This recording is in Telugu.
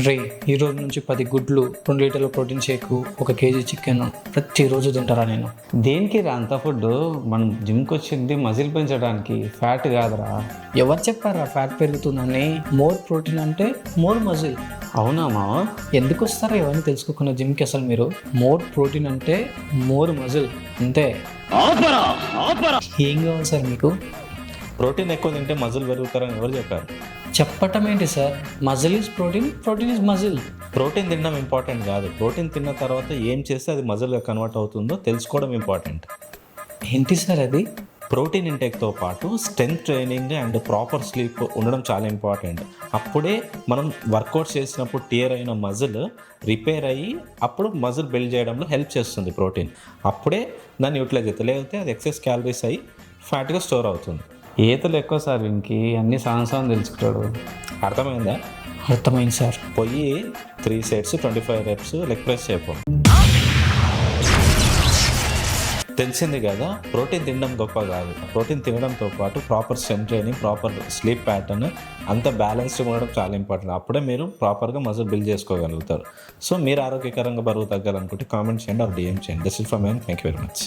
రే, ఈ రోజు నుంచి 10 గుడ్లు, 2 లీటర్ల ప్రోటీన్ షేక్, 1 కేజీ చికెన్ ప్రతిరోజు తింటారా నేను? దేనికి రా అంత ఫుడ్? మనం జిమ్కి వచ్చింది మజిల్ పెంచడానికి, ఫ్యాట్ కాదురా. ఎవరు చెప్పారా ఫ్యాట్ పెరుగుతుందని? మోర్ ప్రోటీన్ అంటే మోర్ మజిల్. అవునా మావా? ఎందుకు వస్తారా ఎవరిని తెలుసుకోకుండా జిమ్కి అసలు మీరు? మోర్ ప్రోటీన్ అంటే మోర్ మజిల్ అంతే. ఏం కావాలి సార్ మీకు? ప్రోటీన్ ఎక్కువ తింటే మజిల్ పెరుగుతారని ఎవరు చెప్పారు? చెప్పటం ఏంటి sir? Muscle is protein, protein is muscle. Protein తినడం ఇంపార్టెంట్ కాదు, ప్రోటీన్ తిన్న తర్వాత ఏం చేస్తే అది మజిల్గా కన్వర్ట్ అవుతుందో తెలుసుకోవడం ఇంపార్టెంట్. ఏంటి సార్ అది? ప్రోటీన్ ఇంటేక్తో పాటు strength training and proper sleep ఉండడం చాలా ఇంపార్టెంట్. అప్పుడే మనం వర్కౌట్ చేసినప్పుడు టియర్ అయిన మజిల్ రిపేర్ అయ్యి అప్పుడు మజిల్ బిల్డ్ చేయడంలో హెల్ప్ చేస్తుంది ప్రోటీన్. అప్పుడే దాన్ని యూటిలైజ్ అవుతుంది, లేకపోతే అది ఎక్సెస్ క్యాలరీస్ అయ్యి ఫ్యాట్గా స్టోర్ అవుతుంది. ఈతలు ఎక్కువ సార్, ఇంకి అన్ని సాంగ్ తెలుసుకుంటాడు. అర్థమైందా? అర్థమైంది సార్. పోయి 3 sets 25 reps లెగ్ ప్రెస్ చేయపో. తెలిసింది కదా, ప్రోటీన్ తినడం గొప్ప కాదు, ప్రోటీన్ తినడంతో పాటు proper strength training, proper sleep pattern అంత బ్యాలెన్స్డ్గా ఉండడం చాలా ఇంపార్టెంట్. అప్పుడే మీరు ప్రాపర్గా మజిల్ బిల్డ్ చేసుకోగలుగుతారు. సో మీరు ఆరోగ్యకరంగా బరువు తగ్గాలనుకుంటే కామెంట్ చేయండి ఆర్ డిఎం చేయండి. This is from thank you very much.